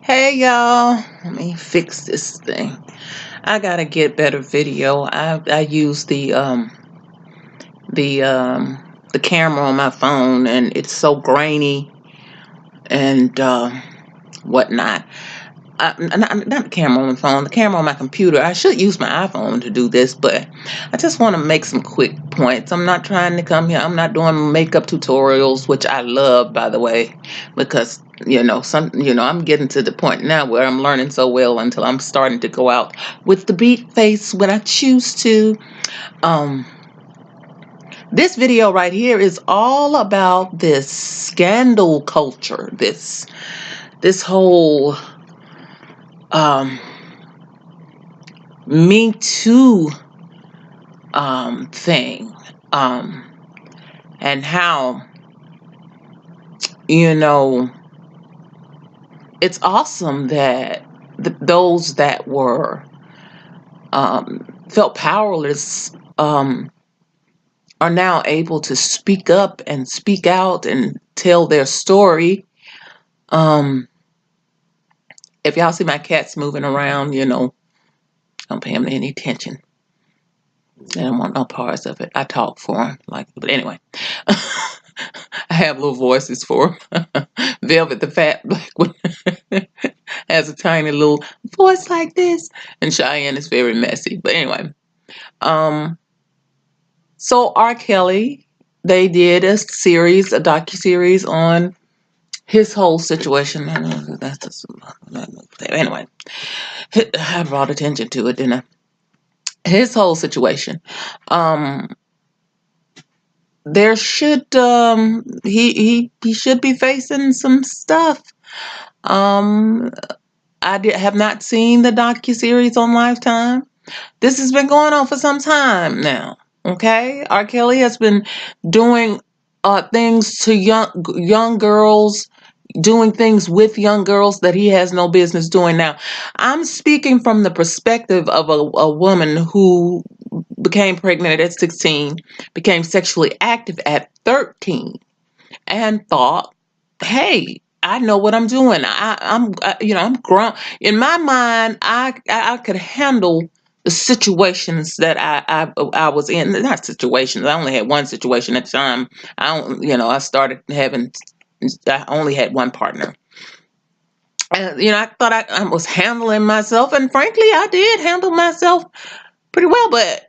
Hey y'all, let me fix this thing. I gotta get better video. I use the camera on my phone and it's so grainy and whatnot. Not the camera on my phone, the camera on my computer. I should use my iPhone to do this, but I just want to make some quick points. I'm not trying to come here. I'm not doing makeup tutorials, which I love, by the way, because I'm getting to the point now where I'm learning so well until I'm starting to go out with the beat face when I choose to. Um, this video right here is all about this scandal culture, this whole um Me Too thing, and how you know it's awesome that those that were felt powerless are now able to speak up and speak out and tell their story. If y'all see my cats moving around, don't pay them any attention. They don't want no parts of it. I talk for them, but anyway. I have little voices for them. Velvet the fat black one has a tiny little voice like this, and Cheyenne is very messy. But anyway, so R. Kelly, they did a docu-series on his whole situation. Anyway, I brought attention to it, didn't I? His whole situation. There should he should be facing some stuff. Have not seen the docu-series on Lifetime. This has been going on for some time now. Okay, R. Kelly has been doing things to young girls, doing things with young girls that he has no business doing. Now, I'm speaking from the perspective of a woman who became pregnant at 16, became sexually active at 13, and thought, hey, I know what I'm doing. I'm grown. In my mind, I could handle the situations that I was in. Not situations. I only had one situation at the time. I started having. I only had one partner. And I thought I was handling myself, and frankly, I did handle myself pretty well. But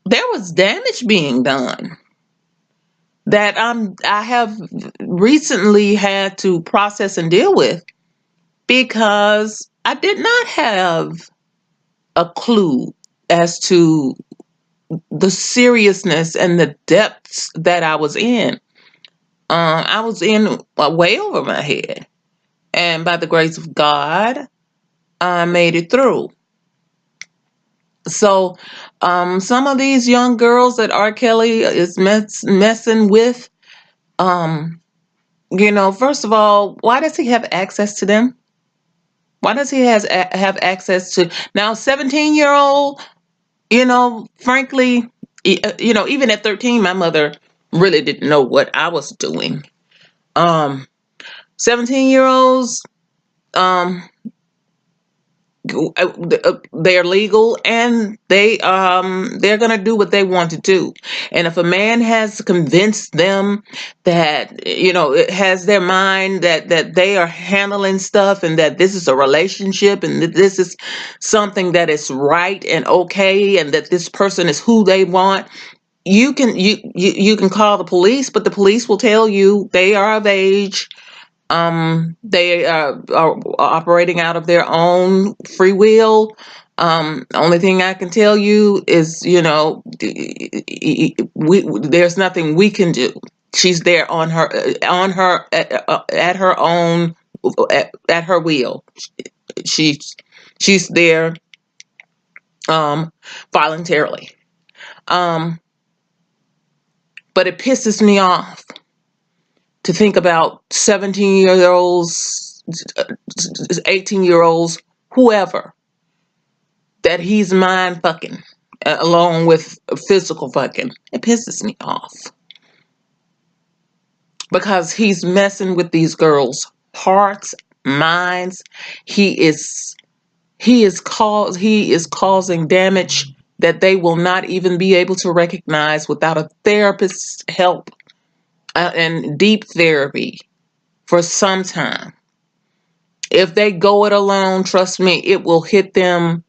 there was damage being done that I have recently had to process and deal with, because I did not have a clue as to the seriousness and the depths that I was in. I was in way over my head, and by the grace of God, I made it through. So some of these young girls that R. Kelly is messing with, first of all, why does he have access to them? Why does he have access to now 17-year-old? Frankly, even at 13, my mother really didn't know what I was doing. 17-year-olds, they're legal, and they're gonna do what they want to do. And if a man has convinced them that it has their mind that they are handling stuff, and that this is a relationship, and that this is something that is right and okay, and that this person is who they want, you can call the police, but the police will tell you they are of age. They are operating out of their own free will. Only thing I can tell you is, there's nothing we can do. She's there at her own, at her will. She's there voluntarily. But it pisses me off to think about 17-year-olds, 18-year-olds, whoever, that he's mind fucking along with physical fucking. It pisses me off, because he's messing with these girls' hearts minds. He is causing damage that they will not even be able to recognize without a therapist's help, and deep therapy for some time. If they go it alone, trust me, it will hit them.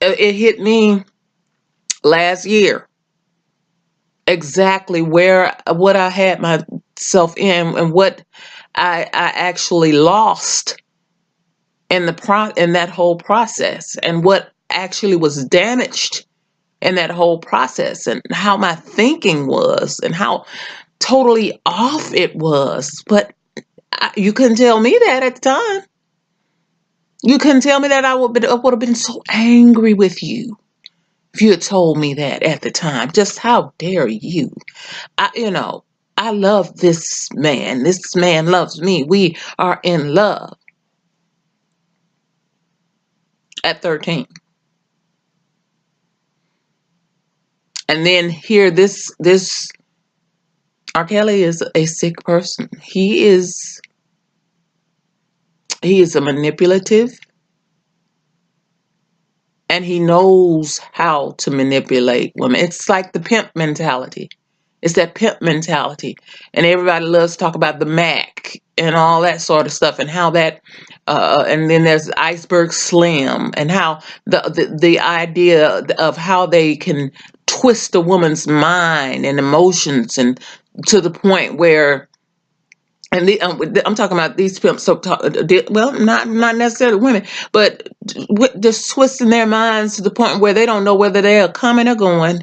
It hit me last year, exactly where what I had myself in, and what I actually lost in that whole process, and what actually was damaged in that whole process, and how my thinking was, and how totally off it was. But you couldn't tell me that at the time. You couldn't tell me that. I would have been so angry with you if you had told me that at the time. Just how dare you? I love this man. This man loves me. We are in love at 13. And then here, this R. Kelly is a sick person. He is a manipulative, and he knows how to manipulate women. It's like the pimp mentality. It's that pimp mentality. And everybody loves to talk about the Mac and all that sort of stuff, and how that, and then there's Iceberg Slim, and how the idea of how they can twist a woman's mind and emotions, and to the point where, and I'm talking about these pimps. So, well, not necessarily women, but just twisting their minds to the point where they don't know whether they are coming or going.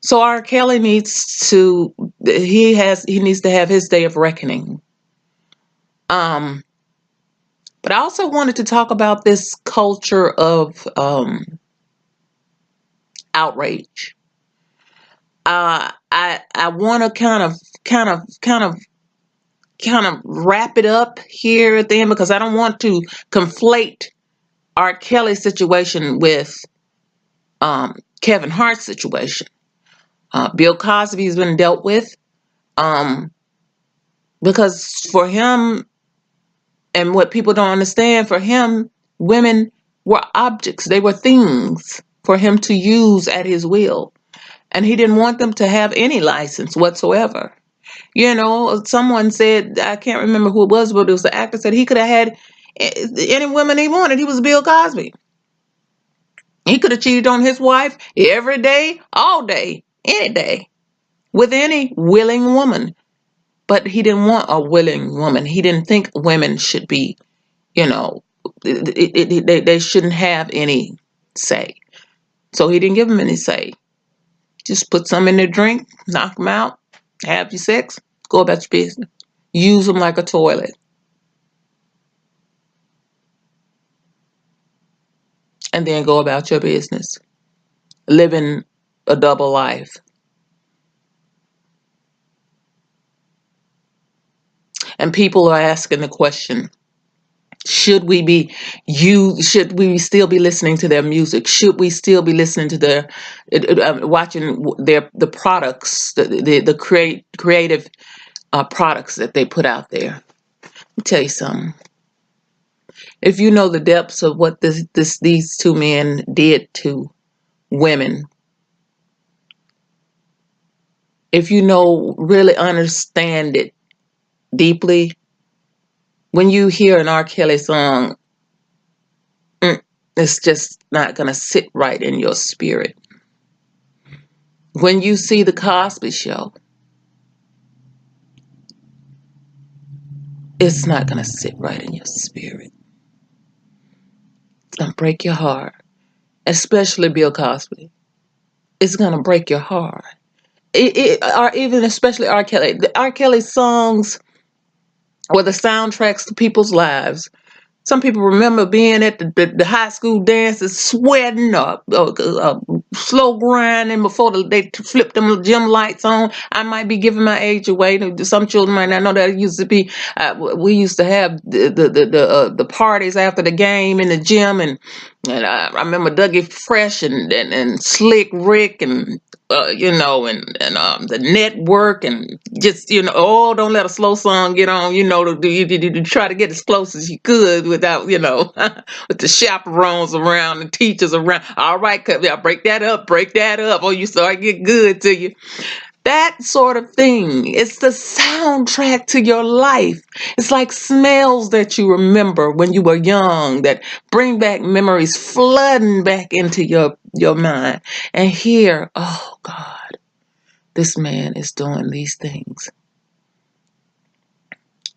So R. Kelly needs to have his day of reckoning. But I also wanted to talk about this culture of outrage. I want to kind of wrap it up here at the end, because I don't want to conflate R. Kelly's situation with Kevin Hart's situation. Bill Cosby has been dealt with, because for him, and what people don't understand, for him, women were objects. They were things for him to use at his will. And he didn't want them to have any license whatsoever. Someone said, I can't remember who it was, but it was the actor, said he could have had any woman he wanted. He was Bill Cosby. He could have cheated on his wife every day, all day, any day, with any willing woman. But he didn't want a willing woman. He didn't think women should be, they shouldn't have any say. So he didn't give them any say. Just put some in their drink, knock them out, have your sex, go about your business. Use them like a toilet. And then go about your business, living a double life. And people are asking the question, should we still be listening to their music? Should we still be listening to their, watching the products, the creative products that they put out there? Let me tell you something. If you know the depths of what these two men did to women, if you really understand it deeply, when you hear an R. Kelly song, it's just not going to sit right in your spirit. When you see the Cosby Show, it's not going to sit right in your spirit. It's going to break your heart, especially Bill Cosby. It's going to break your heart. Or even especially R. Kelly. The R. Kelly songs were the soundtracks to people's lives. Some people remember being at the high school dances, sweating up, slow grinding before they flipped them gym lights on. I might be giving my age away. Some children might not know that. It used to be, we used to have the parties after the game in the gym, and I remember Dougie Fresh and Slick Rick and and the network, and just, oh, don't let a slow song get on, you try to get as close as you could without, with the chaperones around and teachers around. All right, yeah, break that up, or you start get good to you. That sort of thing. It's the soundtrack to your life. It's like smells that you remember when you were young that bring back memories flooding back into your mind. And here, oh God, this man is doing these things.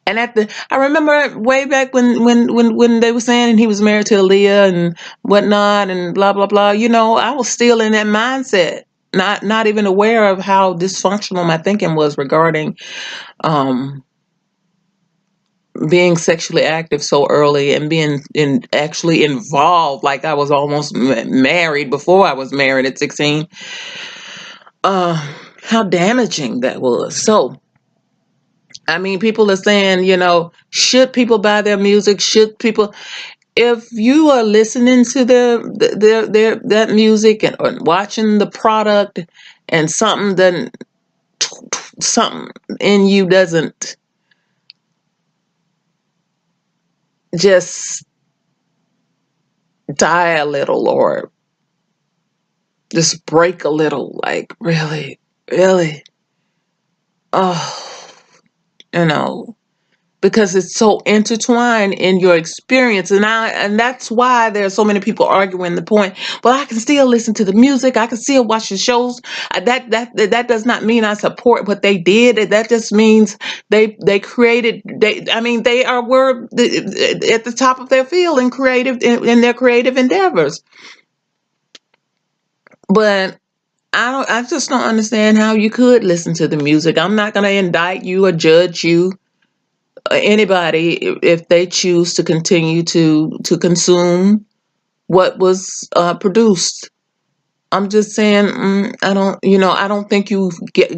And I remember way back when they were saying he was married to Aaliyah and whatnot and blah blah blah. I was still in that mindset, not even aware of how dysfunctional my thinking was regarding um, being sexually active so early and being actually involved. Like I was almost married before I was married at 16. Uh, how damaging that was. So I mean, people are saying, should people buy their music? Should people, if you are listening to their that music or watching the product, and something in you doesn't just die a little or just break a little, like really, really, oh, you know, because it's so intertwined in your experience, and that's why there are so many people arguing the point. Well, I can still listen to the music, I can still watch the shows. That does not mean I support what they did. That just means they created. I mean, were at the top of their field in their creative endeavors. But I just don't understand how you could listen to the music. I'm not going to indict you or judge you, anybody, if they choose to continue to consume what was produced. I'm just saying, I don't think you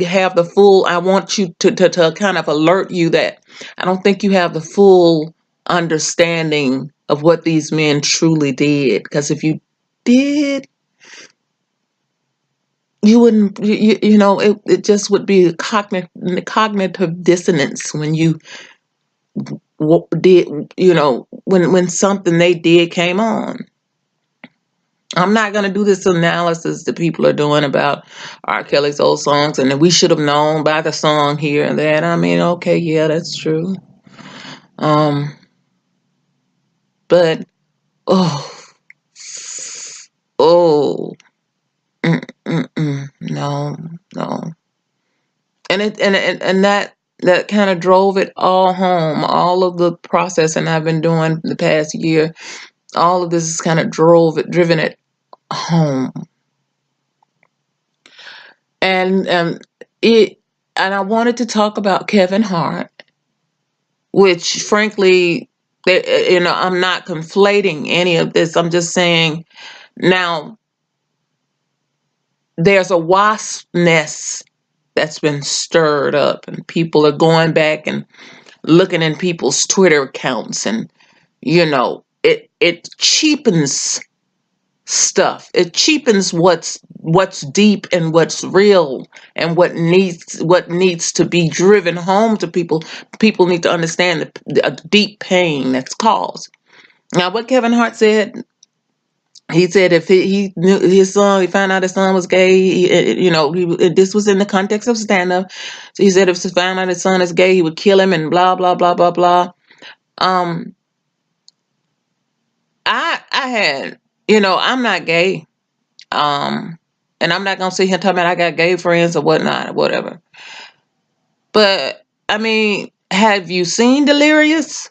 have the full. I want you to kind of alert you that I don't think you have the full understanding of what these men truly did. Because if you did, you wouldn't, it just would be cognitive dissonance when you did, when something they did came on. I'm not going to do this analysis that people are doing about R. Kelly's old songs, and that we should have known by the song here and that. I mean, okay, yeah, that's true. Um, but oh, oh, no, no, and that kind of drove it all home. All of the processing I've been doing the past year, all of this has kind of driven it home. And it and I wanted to talk about Kevin Hart, which frankly, I'm not conflating any of this. I'm just saying now there's a wasp nest that's been stirred up, and people are going back and looking in people's Twitter accounts, and it cheapens stuff. It cheapens what's deep and what's real, and what needs to be driven home to people. People need to understand the deep pain that's caused. Now, what Kevin Hart said, he said if he knew his son, he found out his son was gay. This was in the context of stand up. So he said if he found out his son is gay, he would kill him and blah blah blah blah blah. Um, I had, I'm not gay. Um, and I'm not gonna sit here talking about I got gay friends or whatnot or whatever. But I mean, have you seen Delirious?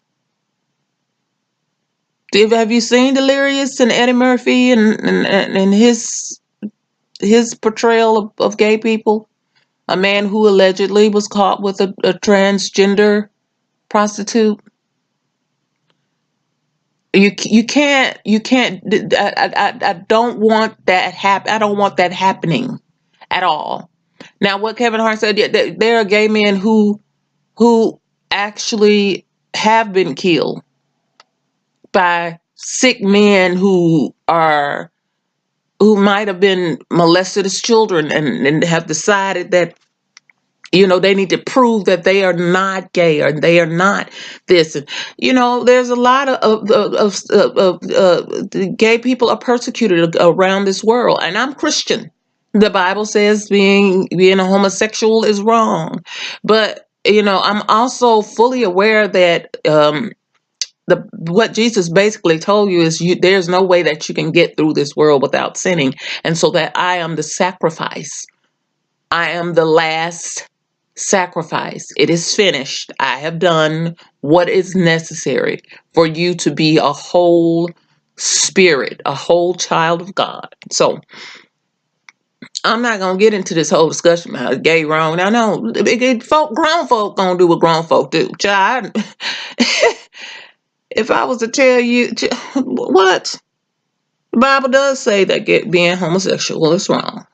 Have you seen Delirious and Eddie Murphy and his portrayal of gay people? A man who allegedly was caught with a transgender prostitute. You can't. I don't want that I don't want that happening at all. Now, what Kevin Hart said, yeah, there are gay men who actually have been killed by sick men who are who might have been molested as children and have decided that, they need to prove that they are not gay or they are not this. And, there's a lot of gay people are persecuted around this world. And I'm Christian. The Bible says being a homosexual is wrong. But, I'm also fully aware that what Jesus basically told you is there's no way that you can get through this world without sinning. And so that I am the sacrifice. I am the last sacrifice. It is finished. I have done what is necessary for you to be a whole spirit, a whole child of God. So I'm not gonna get into this whole discussion about gay wrong. I know grown folk gonna do what grown folk do. Child, if I was to tell you what the Bible does say that being homosexual is wrong.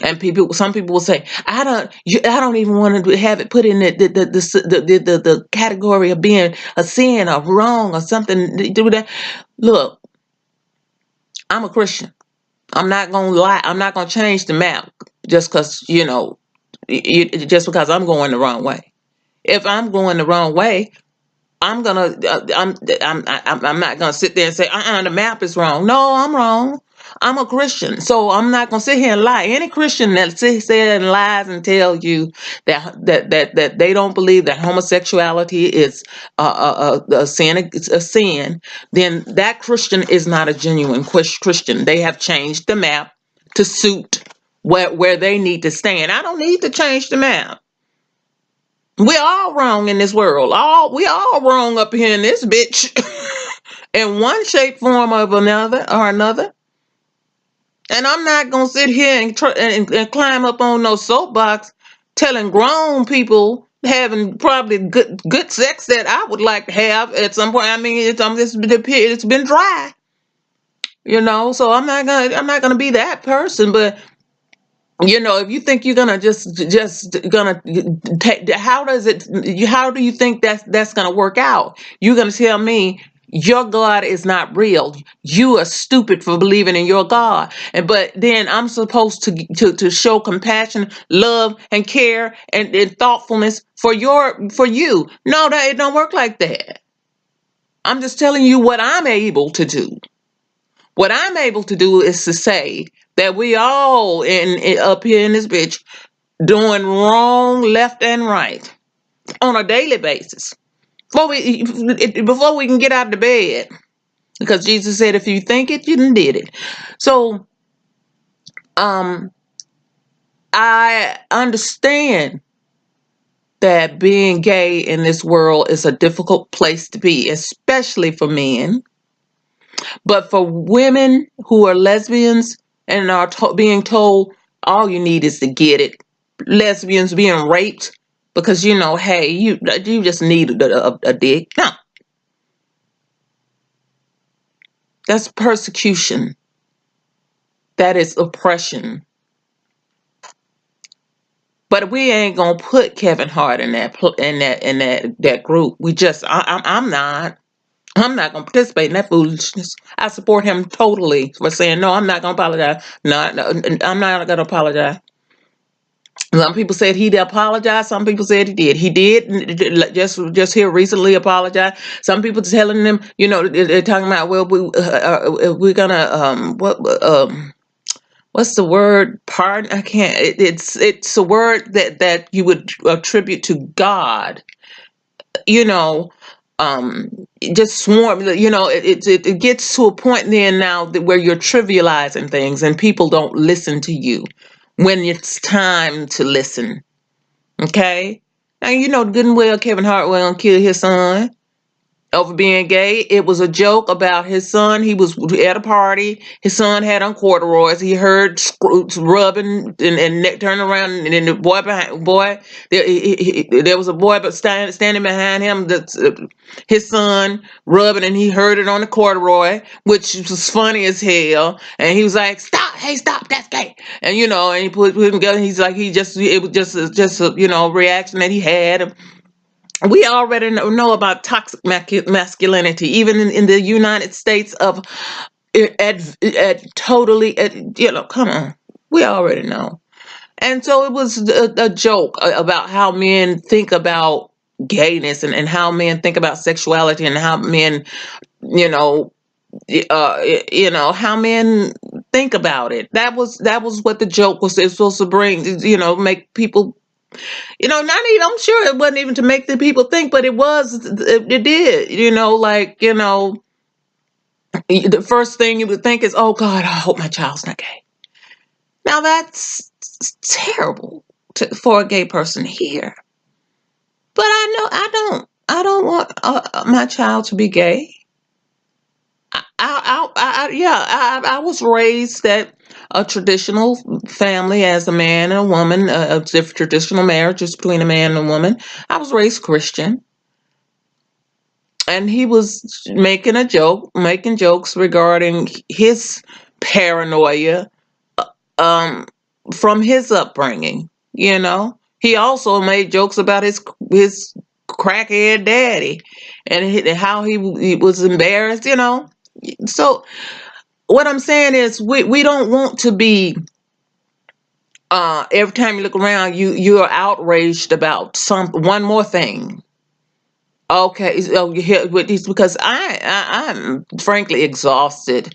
And some people will say, I don't even want to have it put in the category of being a sin or wrong or something to do with that. Look, I'm a Christian. I'm not gonna lie. I'm not gonna change the map just because just because I'm going the wrong way. If I'm going the wrong way, I'm gonna I'm not gonna sit there and say, the map is wrong. No, I'm wrong. I'm a Christian, so I'm not gonna sit here and lie. Any Christian that sits there and lies and tell you that they don't believe that homosexuality is a sin, then that Christian is not a genuine Christian. They have changed the map to suit where they need to stand. I don't need to change the map. We're all wrong in this world. We all wrong up here in this bitch, in one shape, form, of another. And I'm not gonna sit here and climb up on no soapbox, telling grown people having probably good sex that I would like to have at some point. I mean, it's been dry, So I'm not gonna be that person, but. If you think you're gonna just gonna take, how do you think that's gonna work out? You're gonna tell me your God is not real. You are stupid for believing in your God, but then I'm supposed to show compassion, love, and care and thoughtfulness for you. No, it don't work like that. I'm just telling you what I'm able to do. What I'm able to do is to say that we all up here in this bitch doing wrong left and right on a daily basis before we can get out of the bed, because Jesus said if you think it, you done did it. So I understand that being gay in this world is a difficult place to be, especially for men. But for women who are lesbians and are being told all you need is to get it, lesbians being raped because hey, you just need a dick. No, that's persecution. That is oppression. But we ain't gonna put Kevin Hart in that group. I'm not. I'm not going to participate in that foolishness. I support him totally for saying, no, I'm not going to apologize. No, I'm not going to apologize. Some people said he did apologize. Some people said he did. He did just here recently apologize. Some people telling them, they're talking about, well, we're going to, what's the word? Pardon? I can't. It's a word that you would attribute to God. Just swarm, it gets to a point then now where you're trivializing things and people don't listen to you when it's time to listen. Okay? Now, good and well Kevin Hart will kill his son over being gay. It was a joke about his son. He was at a party. His son had on corduroys. He heard rubbing and turned around, and then the there was a boy but standing behind him. His son rubbing, and he heard it on the corduroy, which was funny as hell. And he was like, "Stop! Hey, stop! That's gay!" And and he put him together. He's like, it was just a reaction that he had. We already know about toxic masculinity, even in the United States of totally, come on. We already know. And so it was a joke about how men think about gayness, and how men think about sexuality, and how men, you know, how men think about it. That was what the joke was. It's supposed to bring, make people, not even. I'm sure it wasn't even to make the people think, but it did. The first thing you would think is, oh God, I hope my child's not gay. Now that's terrible for a gay person to hear. But I know I don't want my child to be gay. I was raised at a traditional family as a man and a woman, a traditional marriages between a man and a woman. I was raised Christian, and he was making jokes regarding his paranoia, um, from his upbringing. He also made jokes about his crackhead daddy, and how he was embarrassed. So what I'm saying is, we don't want to be. Every time you look around, you're outraged about one more thing. Okay, so it's because I'm frankly exhausted,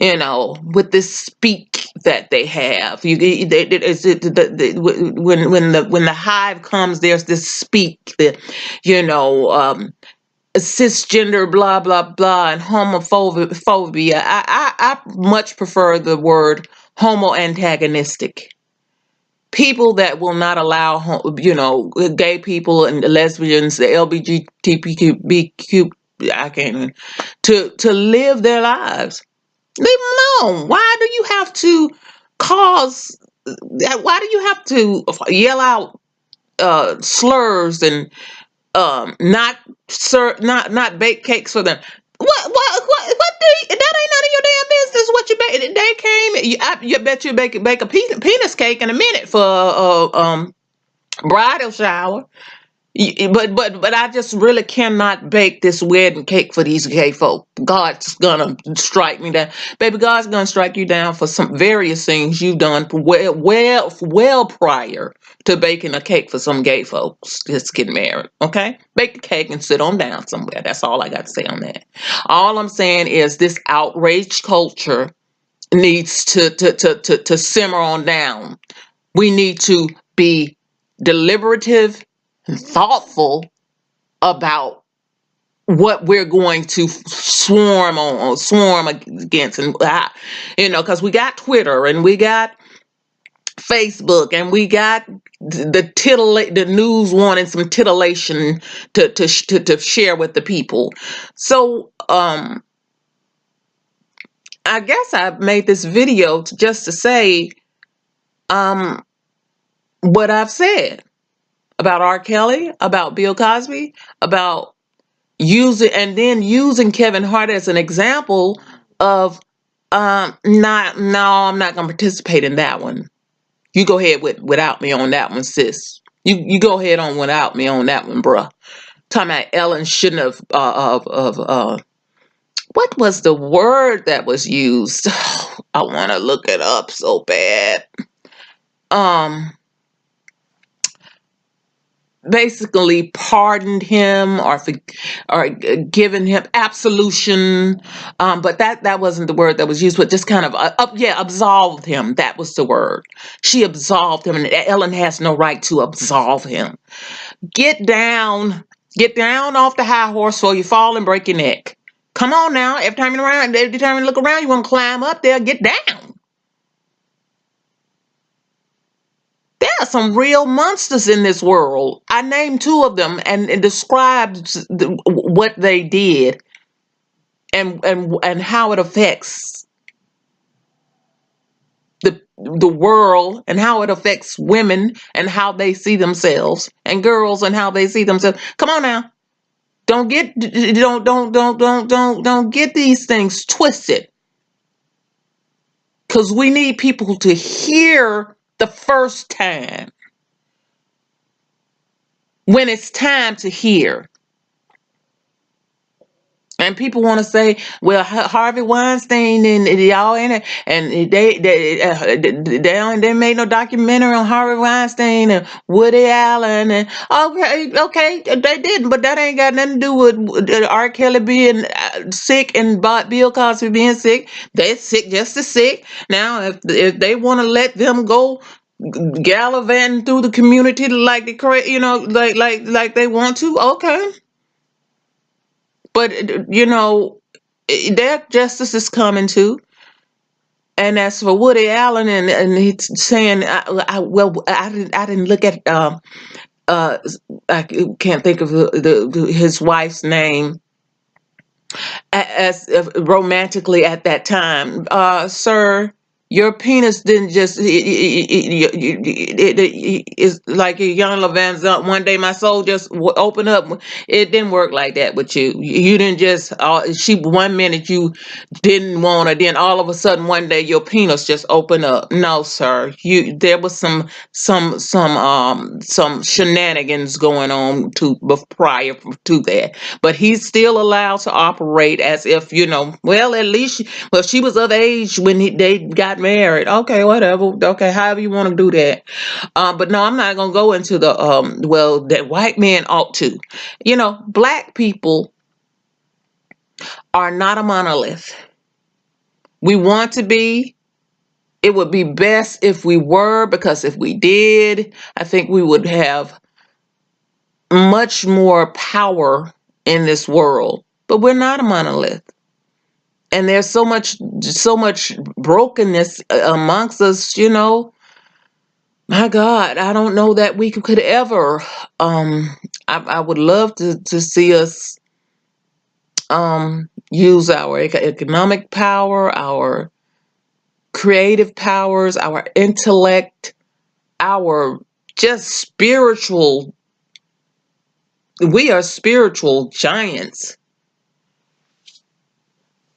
with this speak that they have. Is it when the hive comes, there's this speak that, you know, um, cisgender, blah blah blah, and homophobia. I much prefer the word homo antagonistic. People that will not allow, gay people and the lesbians, the LGBTQ, I can't even, to live their lives. Leave them alone. Why do you have to cause that? Why do you have to yell out slurs, and not bake cakes for them? What that ain't none of your damn business what you bake. They came, you bet you bake a penis cake in a minute for bridal shower. But I just really cannot bake this wedding cake for these gay folk. God's gonna strike me down, baby. God's gonna strike you down for some various things you've done well prior to baking a cake for some gay folks just getting married. Okay, bake a cake and sit on down somewhere. That's all I got to say on that. All I'm saying is this outrage culture needs to simmer on down. We need to be deliberative and thoughtful about what we're going to swarm against, and because we got Twitter, and we got Facebook, and we got the news wanting some titillation to share with the people. So I guess I made this video just to say um what I've said about R. Kelly, about Bill Cosby, about using Kevin Hart as an example of, not no, I'm not gonna participate in that one. You go ahead without me on that one, sis. You go ahead on without me on that one, bruh. Talking about Ellen shouldn't have what was the word that was used? I want to look it up so bad. Um Basically pardoned him, or given him absolution, but that wasn't the word that was used, but just kind of absolved him. That was the word. She absolved him, and Ellen has no right to absolve him. Get down off the high horse, or you fall and break your neck. Come on now. Every time you look around, you want to climb up there. Get down. There are some real monsters in this world. I named two of them, and described what they did, and how it affects the world, and how it affects women, and how they see themselves, and girls, and how they see themselves. Come on now. Don't get these things twisted, because we need people to hear the first time when it's time to hear. And people want to say, well, Harvey Weinstein and y'all in it, and they made no documentary on Harvey Weinstein and Woody Allen, and okay, they didn't, but that ain't got nothing to do with R. Kelly being sick and Bill Cosby being sick. They're sick, just as sick. Now, if they want to let them go gallivanting through the community like they like they want to, okay. But their justice is coming too. And as for Woody Allen, and he's saying, I didn't look at uh I can't think of his wife's name as romantically at that time. Sir, your penis didn't just it's like a young Levan. One day my soul just opened up. It didn't work like that with you. You didn't just she 1 minute you didn't want her, then all of a sudden one day your penis just opened up. No, sir. There was some shenanigans going on prior to that. But he's still allowed to operate as if, well, at least she was of age when they got married. Okay, whatever. Okay, however you want to do that. But no, I'm not gonna go into the well, that white men ought to. Black people are not a monolith. We want to be. It would be best if we were, because if we did, I think we would have much more power in this world. But we're not a monolith. And there's so much brokenness amongst us, My God, I don't know that we could ever. I would love to see us use our economic power, our creative powers, our intellect, our just spiritual. We are spiritual giants.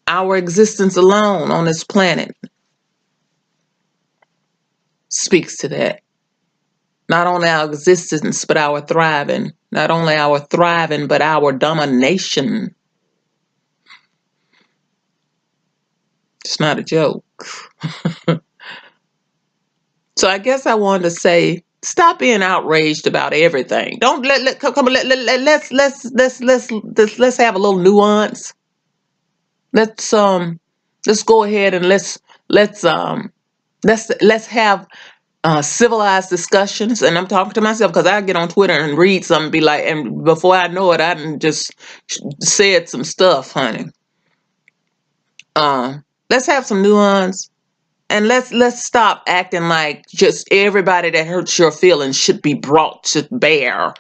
Our existence alone on this planet speaks to that. Not only our existence, but our thriving. Not only our thriving, but our domination. It's not a joke. So I guess I wanted to say, stop being outraged about everything. Don't let's have a little nuance. Let's go ahead and let's have civilized discussions. And I'm talking to myself because I get on Twitter and read something and be like, and before I know it, I done just said some stuff, honey. Let's have some nuance, and let's stop acting like just everybody that hurts your feelings should be brought to bear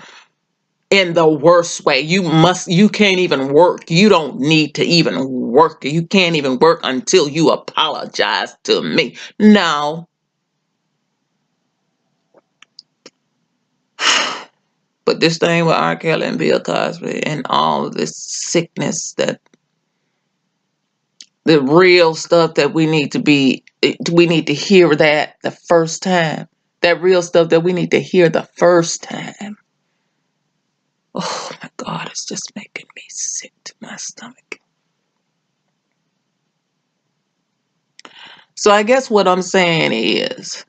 in the worst way. You can't even work. You don't need to even work. You can't even work until you apologize to me. No. But this thing with R. Kelly and Bill Cosby and all of this sickness, that the real stuff that we need to hear that the first time. That real stuff that we need to hear the first time. Oh my God, it's just making me sick to my stomach. So I guess what I'm saying is,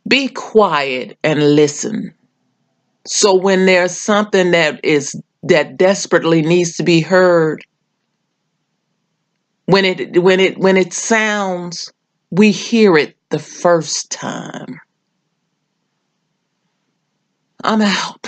be quiet and listen. So when there's something that desperately needs to be heard, when it sounds, we hear it the first time. I'm out.